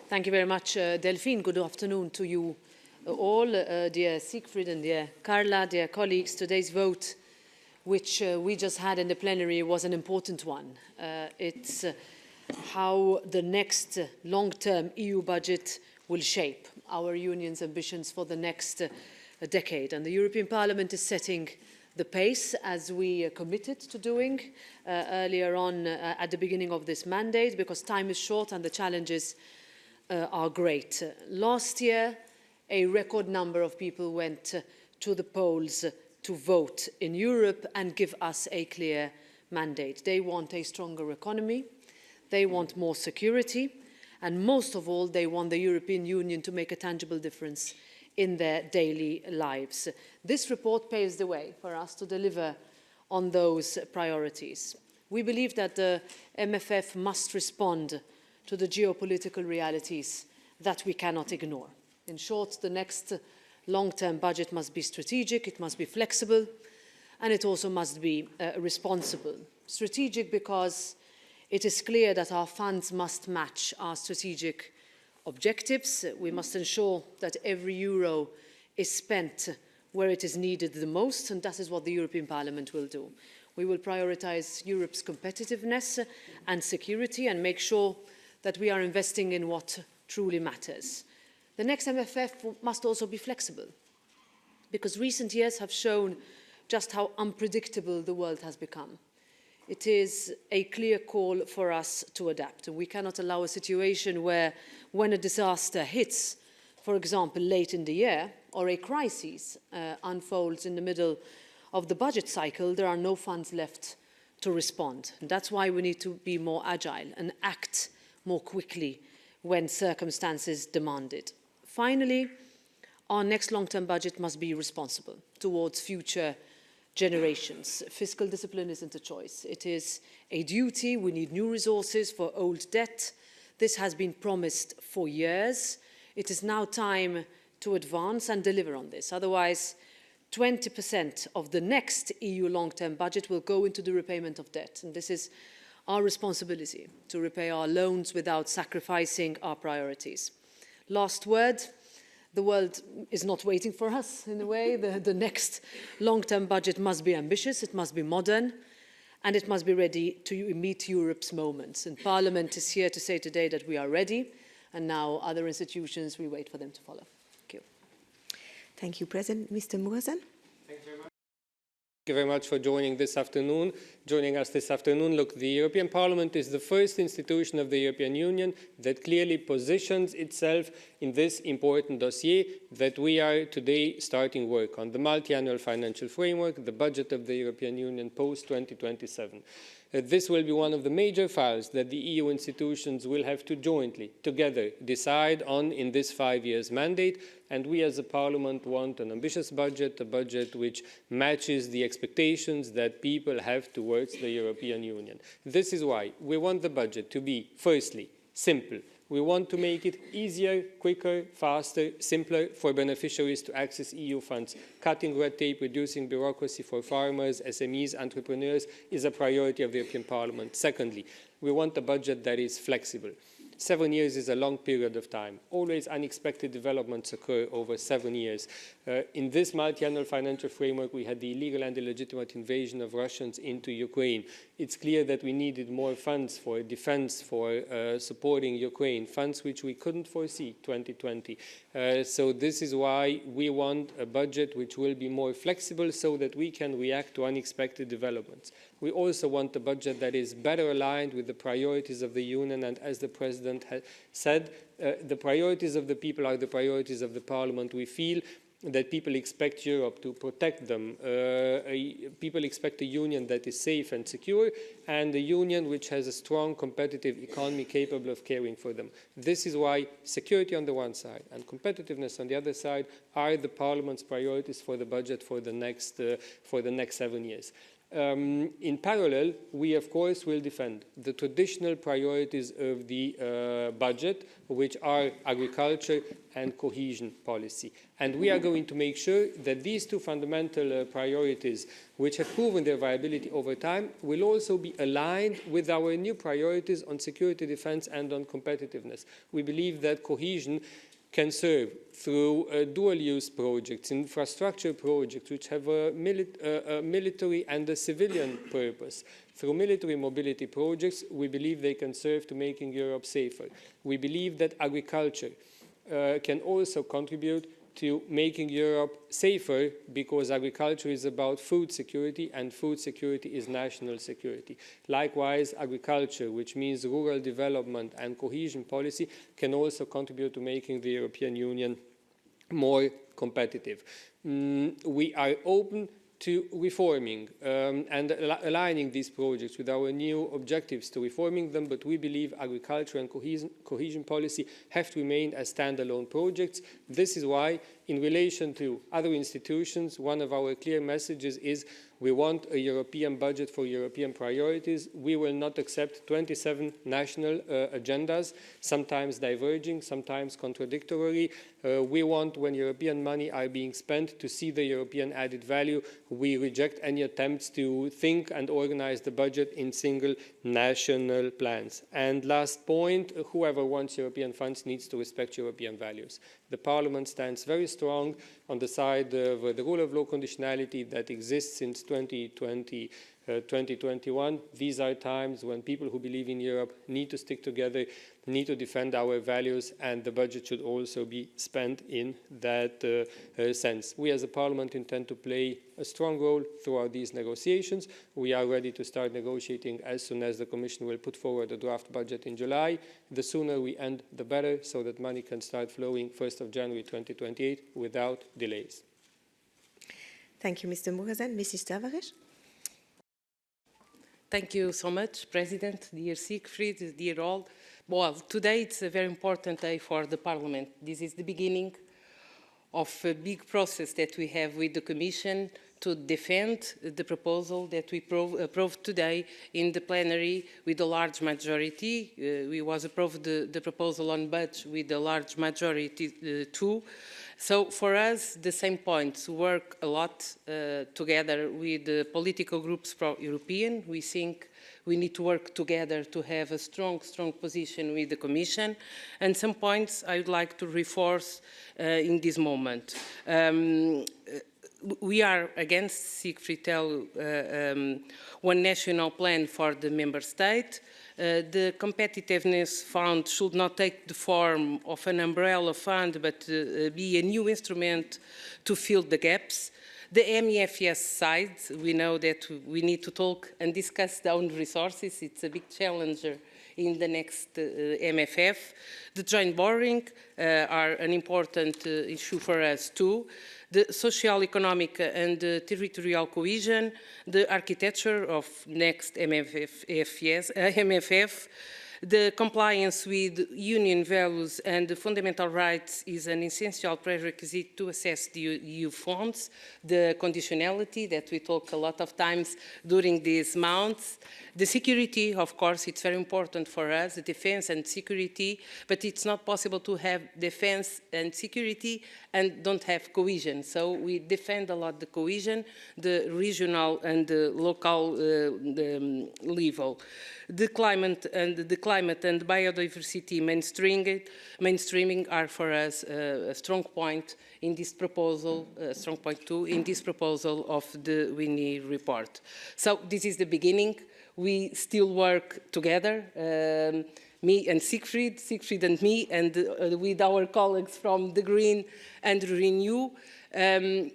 Thank you very much, Delphine. Good afternoon to you all, dear Siegfried and dear Carla, dear colleagues. Today's vote, which we just had in the plenary, was an important one. It's how the next long-term EU budget will shape our union's ambitions for the next decade. And the European Parliament is setting the pace, as we committed to doing earlier on at the beginning of this mandate, because time is short and the challenges are great. Last year, a record number of people went to the polls to vote in Europe and give us a clear mandate. They want a stronger economy, they want more security, and most of all, they want the European Union to make a tangible difference in their daily lives. This report paves the way for us to deliver on those priorities. We believe that the MFF must respond to the geopolitical realities that we cannot ignore. In short, the next long-term budget must be strategic, it must be flexible, and it also must be responsible. Strategic because it is clear that our funds must match our strategic objectives. We must ensure that every euro is spent where it is needed the most, and that is what the European Parliament will do. We will prioritise Europe's competitiveness and security and make sure that we are investing in what truly matters. The next MFF must also be flexible, because recent years have shown just how unpredictable the world has become. It is a clear call for us to adapt, and we cannot allow a situation where, when a disaster hits, for example, late in the year, or a crisis unfolds in the middle of the budget cycle, there are no funds left to respond. And that's why we need to be more agile and act more quickly when circumstances demand it. Finally, our next long-term budget must be responsible towards future generations. Fiscal discipline isn't a choice. It is a duty. We need new resources for old debt. This has been promised for years. It is now time to advance and deliver on this. Otherwise, 20% of the next EU long-term budget will go into the repayment of debt. And this is our responsibility, to repay our loans without sacrificing our priorities. Last word. The world is not waiting for us, in a way. The next long-term budget must be ambitious, it must be modern, and it must be ready to meet Europe's moments. And Parliament is here to say today that we are ready, and now other institutions, we wait for them to follow. Thank you. Thank you, President. Mr. Muresan. Thank you very much for joining us this afternoon. Look, the European Parliament is the first institution of the European Union that clearly positions itself in this important dossier that we are today starting work on, the multi-annual financial framework, the budget of the European Union post-2027. This will be one of the major files that the EU institutions will have to jointly, together, decide on in this 5 years mandate. And we as a Parliament want an ambitious budget, a budget which matches the expectations that people have towards the European Union. This is why we want the budget to be, firstly, simple. We want to make it easier, quicker, faster, simpler for beneficiaries to access EU funds. Cutting red tape, reducing bureaucracy for farmers, SMEs, entrepreneurs is a priority of the European Parliament. Secondly, we want a budget that is flexible. 7 years is a long period of time. Always unexpected developments occur over 7 years. In this multi-annual financial framework, we had the illegal and illegitimate invasion of Russians into Ukraine. It's clear that we needed more funds for defense, for supporting Ukraine, funds which we couldn't foresee 2020. So this is why we want a budget which will be more flexible so that we can react to unexpected developments. We also want a budget that is better aligned with the priorities of the Union, and as the President has said, the priorities of the people are the priorities of the Parliament. We feel that people expect Europe to protect them. People expect a union that is safe and secure, and a union which has a strong competitive economy capable of caring for them. This is why security on the one side and competitiveness on the other side are the Parliament's priorities for the budget for the next 7 years. In parallel, we of course will defend the traditional priorities of the budget, which are agriculture and cohesion policy. And we are going to make sure that these two fundamental priorities, which have proven their viability over time, will also be aligned with our new priorities on security, defense, and on competitiveness. We believe that cohesion can serve through dual-use projects, infrastructure projects which have a military and a civilian purpose. Through military mobility projects, we believe they can serve to making Europe safer. We believe that agriculture can also contribute to making Europe safer, because agriculture is about food security, and food security is national security. Likewise, agriculture, which means rural development and cohesion policy, can also contribute to making the European Union more competitive. We are open to reforming and aligning these projects with our new objectives to reforming them, but we believe agriculture and cohesion policy have to remain as standalone projects. This is why, in relation to other institutions, one of our clear messages is we want a European budget for European priorities. We will not accept 27 national agendas, sometimes diverging, sometimes contradictory. We want, when European money are being spent, to see the European added value. We reject any attempts to think and organize the budget in single national plans. And last point, whoever wants European funds needs to respect European values. The Parliament stands very strong on the side of the rule of law conditionality that exists since 2020, 2021. These are times when people who believe in Europe need to stick together, need to defend our values, and the budget should also be spent in that sense. We as a Parliament intend to play a strong role throughout these negotiations. We are ready to start negotiating as soon as the Commission will put forward a draft budget in July. The sooner we end, the better, so that money can start flowing 1st of January 2028 without delays. Thank you, Mr. Muresan. Mrs. Tavares. Thank you so much, President, dear Siegfried, dear all. Well, today it's a very important day for the Parliament. This is the beginning of a big process that we have with the Commission to defend the proposal that we approved today in the plenary with a large majority. We was approved the proposal on budget with a large majority too. So for us, the same points work a lot together with the political groups pro-European. We think we need to work together to have a strong position with the Commission. And some points I would like to reinforce in this moment. We are against, Siegfried tell, one national plan for the member state. The competitiveness fund should not take the form of an umbrella fund, but be a new instrument to fill the gaps. The MEFS side, we know that we need to talk and discuss the own resources. It's a big challenge in the next MFF. The joint borrowing are an important issue for us too. The social, economic and territorial cohesion, the architecture of next MFF, the compliance with union values and the fundamental rights is an essential prerequisite to access the EU funds, the conditionality that we talk a lot of times during these months, the security, of course, it's very important for us, the defense and security, but it's not possible to have defense and security and don't have cohesion. So we defend a lot the cohesion, the regional and the local level. The climate and biodiversity mainstreaming are for us a strong point in this proposal, strong point too, in this proposal of the Winnie report. So this is the beginning. We still work together, me and Siegfried and me, and with our colleagues from the Green and Renew.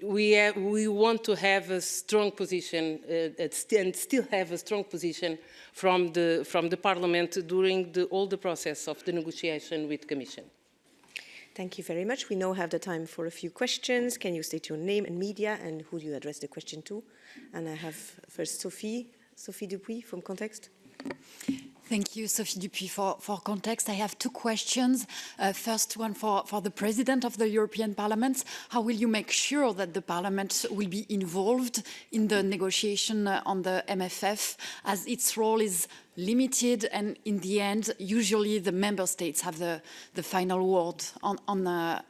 We want to have a strong position and still have a strong position from the Parliament during all the process of the negotiation with the Commission. Thank you very much. We now have the time for a few questions. Can you state your name and media and who do you address the question to? And I have first Sophie Dupuy from Context. Thank you, Sophie Dupuy. For context, I have two questions. First one for the President of the European Parliament. How will you make sure that the Parliament will be involved in the negotiation on the MFF, as its role is limited, and in the end, usually the member states have the final word on the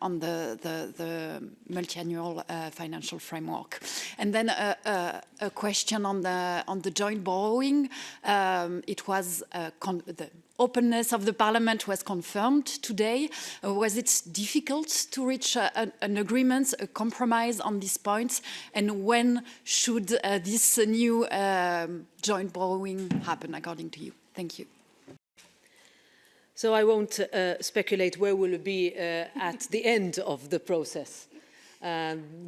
multi-annual financial framework. And then a question on the joint borrowing. It was the openness of the Parliament was confirmed today. Was it difficult to reach an agreement, a compromise on this point? And when should this new joint borrowing happen, according to you? Thank you. So I won't speculate where we'll be at the end of the process.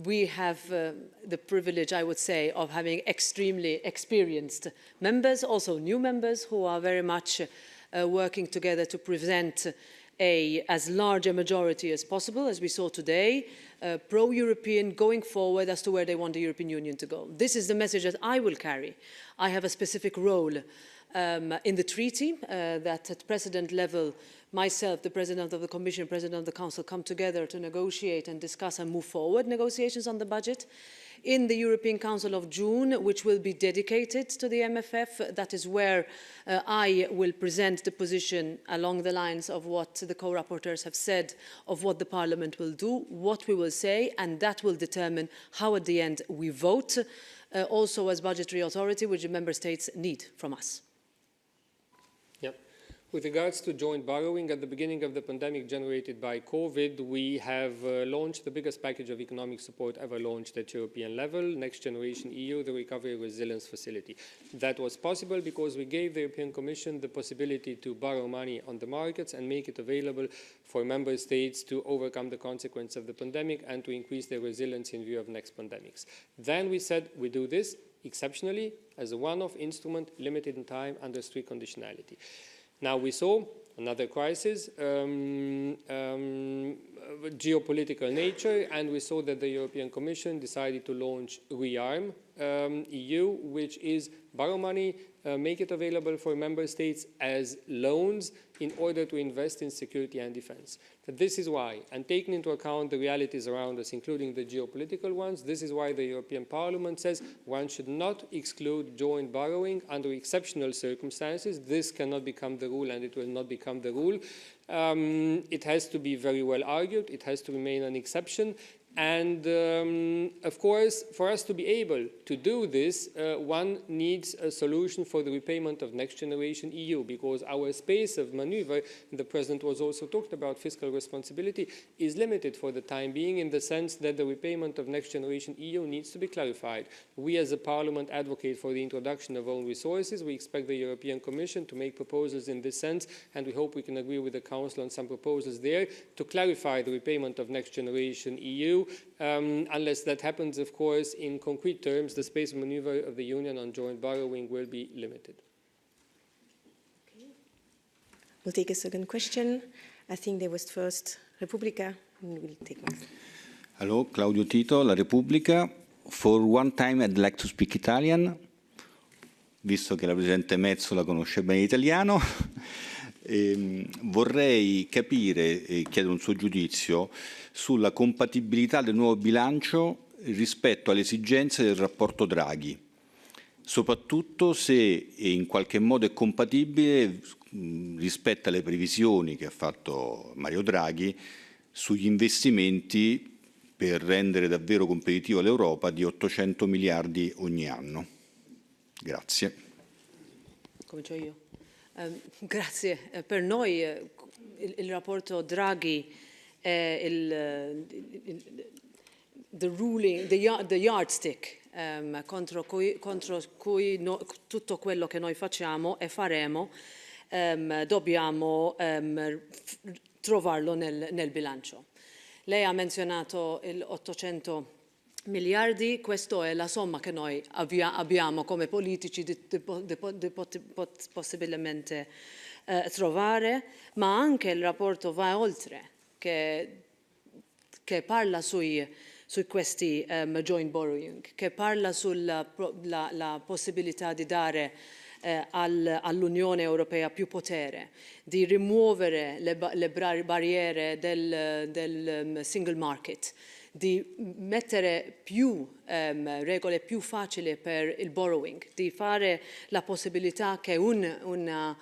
We have the privilege, I would say, of having extremely experienced members, also new members, who are very much working together to present as large a majority as possible, as we saw today, pro-European, going forward as to where they want the European Union to go. This is the message that I will carry. I have a specific role in the treaty that at President level, myself, the President of the Commission, President of the Council, come together to negotiate and discuss and move forward negotiations on the budget. In the European Council of June, which will be dedicated to the MFF, that is where I will present the position along the lines of what the co-rapporteurs have said, of what the Parliament will do, what we will say, and that will determine how at the end we vote, also as budgetary authority, which the Member States need from us. With regards to joint borrowing, at the beginning of the pandemic generated by COVID, we have launched the biggest package of economic support ever launched at European level, Next Generation EU, the Recovery and Resilience Facility. That was possible because we gave the European Commission the possibility to borrow money on the markets and make it available for member states to overcome the consequence of the pandemic and to increase their resilience in view of next pandemics. Then we said we do this exceptionally as a one-off instrument, limited in time, under strict conditionality. Now we saw another crisis, geopolitical nature, and we saw that the European Commission decided to launch ReArm EU, which is borrow money, make it available for member states as loans in order to invest in security and defense. But this is why, and taking into account the realities around us, including the geopolitical ones, this is why the European Parliament says one should not exclude joint borrowing under exceptional circumstances. This cannot become the rule, and it will not become the rule. It has to be very well argued. It has to remain an exception. And of course, for us to be able to do this, one needs a solution for the repayment of Next Generation EU, because our space of maneuver, and the President was also talked about fiscal responsibility, is limited for the time being, in the sense that the repayment of Next Generation EU needs to be clarified. We as a Parliament advocate for the introduction of own resources. We expect the European Commission to make proposals in this sense, and we hope we can agree with the Council on some proposals there to clarify the repayment of Next Generation EU. Unless that happens, of course, in concrete terms, the space of maneuver of the Union on joint borrowing will be limited. We'll take a second question. I think there was first Repubblica, and we'll take next. Hello, Claudio Tito, La Repubblica. For one time I'd like to speak Italian, visto che la Presidente Metsola conosce bene l'italiano. Vorrei capire e chiedere un suo giudizio sulla compatibilità del nuovo bilancio rispetto alle esigenze del rapporto Draghi, soprattutto se in qualche modo è compatibile rispetto alle previsioni che ha fatto Mario Draghi sugli investimenti per rendere davvero competitiva l'Europa di 800 miliardi ogni anno. Grazie. Comincio io. Grazie. Per noi il rapporto Draghi è the yardstick contro cui tutto quello che noi facciamo e faremo dobbiamo trovarlo nel bilancio. Lei ha menzionato il 800 miliardi, questa è la somma che noi abbiamo come politici di possibilmente trovare, ma anche il rapporto va oltre, che parla su questi joint borrowing, che parla sulla la possibilità di dare all'Unione Europea più potere, di rimuovere le barriere del single market, di mettere più regole più facili per il borrowing, di fare la possibilità che una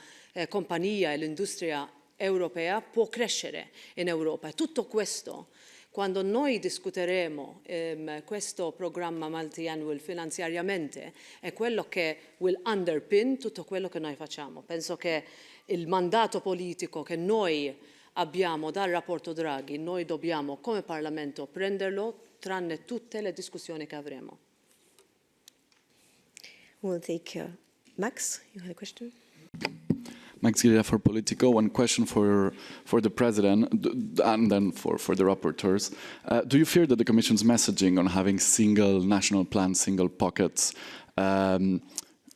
compagnia e l'industria europea può crescere in Europa. E tutto questo, quando noi discuteremo questo programma multi-annual finanziariamente, è quello che will underpin tutto quello che noi facciamo. Penso che il mandato politico che noi abbiamo dal rapporto Draghi, noi dobbiamo come Parlamento prenderlo, tranne tutte le discussioni che avremo. We'll take Max, you had a question? Max Ghiria for Politico. One question for the President and then for the rapporteurs. Do you fear that the Commission's messaging on having single national plans, single pockets,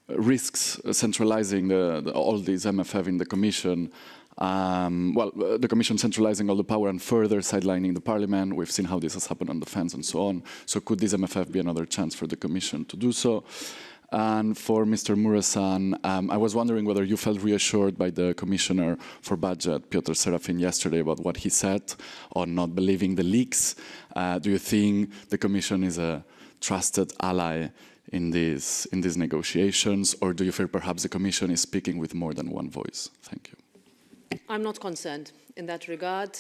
risks centralizing all these MFF in the Commission? The Commission centralizing all the power and further sidelining the Parliament. We've seen how this has happened on defence and so on. So could this MFF be another chance for the Commission to do so? And for Mr. Muresan, I was wondering whether you felt reassured by the Commissioner for Budget, Piotr Serafin, yesterday about what he said on not believing the leaks. Do you think the Commission is a trusted ally in these negotiations, or do you fear perhaps the Commission is speaking with more than one voice? Thank you. I'm not concerned in that regard,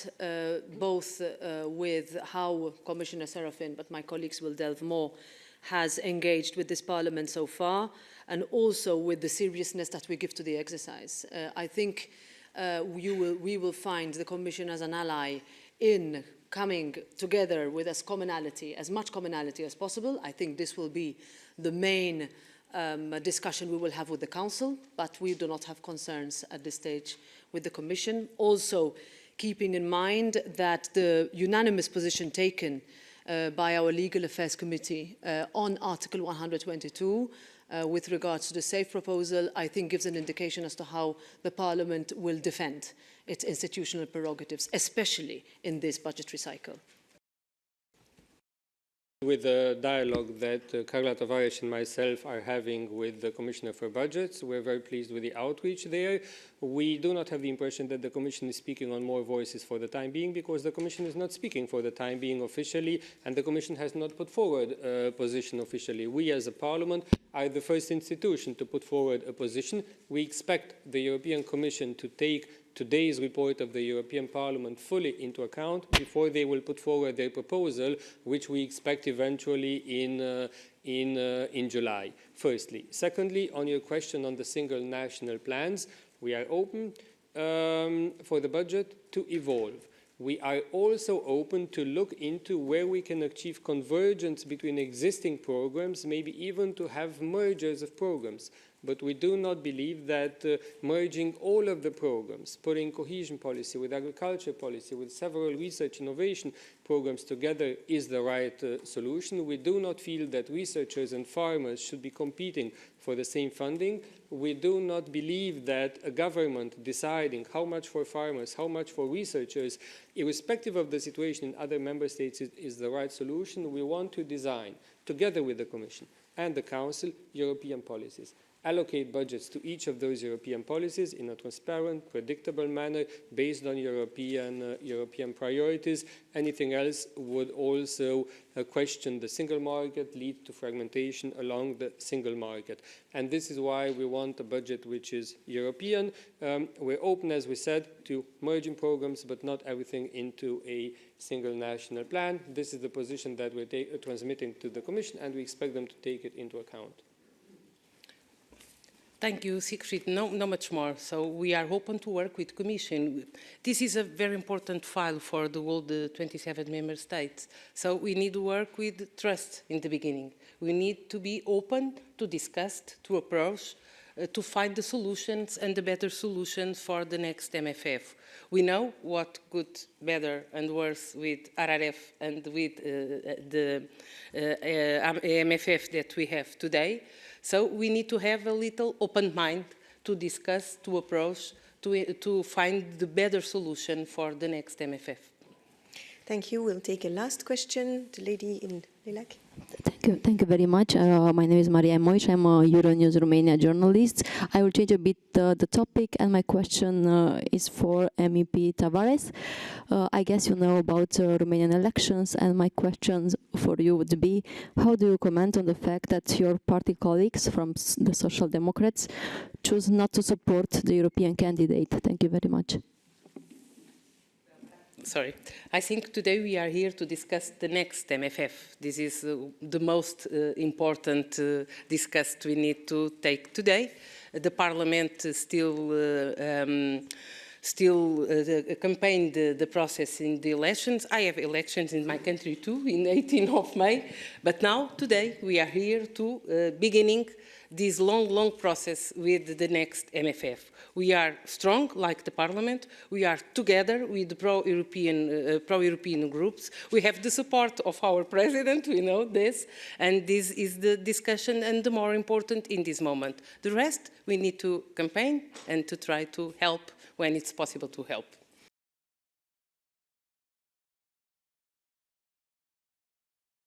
both with how Commissioner Serafin, but my colleagues will delve more, has engaged with this Parliament so far, and also with the seriousness that we give to the exercise. I think we will find the Commission as an ally in coming together with as much commonality as possible. I think this will be the main discussion we will have with the Council, but we do not have concerns at this stage with the Commission. Also, keeping in mind that the unanimous position taken by our Legal Affairs Committee on Article 122 with regards to the SAFE proposal, I think gives an indication as to how the Parliament will defend its institutional prerogatives, especially in this budgetary cycle. With the dialogue that Carla Tavares and myself are having with the Commissioner for Budgets, we're very pleased with the outreach there. We do not have the impression that the Commission is speaking on more voices for the time being, because the Commission is not speaking for the time being officially, and the Commission has not put forward a position officially. We as a Parliament are the first institution to put forward a position. We expect the European Commission to take today's report of the European Parliament fully into account before they will put forward their proposal, which we expect eventually in July, firstly. Secondly, on your question on the single national plans, we are open for the budget to evolve. We are also open to look into where we can achieve convergence between existing programs, maybe even to have mergers of programs. But we do not believe that merging all of the programs, putting cohesion policy with agriculture policy, with several research innovation programs together is the right solution. We do not feel that researchers and farmers should be competing for the same funding. We do not believe that a government deciding how much for farmers, how much for researchers, irrespective of the situation in other member states, is the right solution. We want to design, together with the Commission and the Council, European policies. Allocate budgets to each of those European policies in a transparent, predictable manner based on European priorities. Anything else would also question the single market, lead to fragmentation along the single market. And this is why we want a budget which is European. We're open, as we said, to merging programs, but not everything into a single national plan. This is the position that we're transmitting to the Commission, and we expect them to take it into account. Thank you, Siegfried. No much more. So we are open to work with the Commission. This is a very important file for all the 27 member states. So we need to work with trust in the beginning. We need to be open to discuss, to approach, to find the solutions and the better solutions for the next MFF. We know what good, better and worse with RRF and with the MFF that we have today. So we need to have a little open mind to discuss, to approach, to find the better solution for the next MFF. Thank you. We'll take a last question. The lady in lilac. Thank you very much. My name is Maria Moic. I'm a Euronews Romania journalist. I will change a bit the topic, and my question is for MEP Tavares. I guess you know about Romanian elections, and my question for you would be, how do you comment on the fact that your party colleagues from the Social Democrats choose not to support the European candidate? Thank you very much. Sorry. I think today we are here to discuss the next MFF. This is the most important discuss we need to take today. The Parliament still campaigned the process in the elections. I have elections in my country too, in 18th of May. But now, today, we are here to beginning this long process with the next MFF. We are strong, like the Parliament. We are together with the pro-European groups. We have the support of our President, we know this, and this is the discussion and the more important in this moment. The rest, we need to campaign and to try to help when it's possible to help.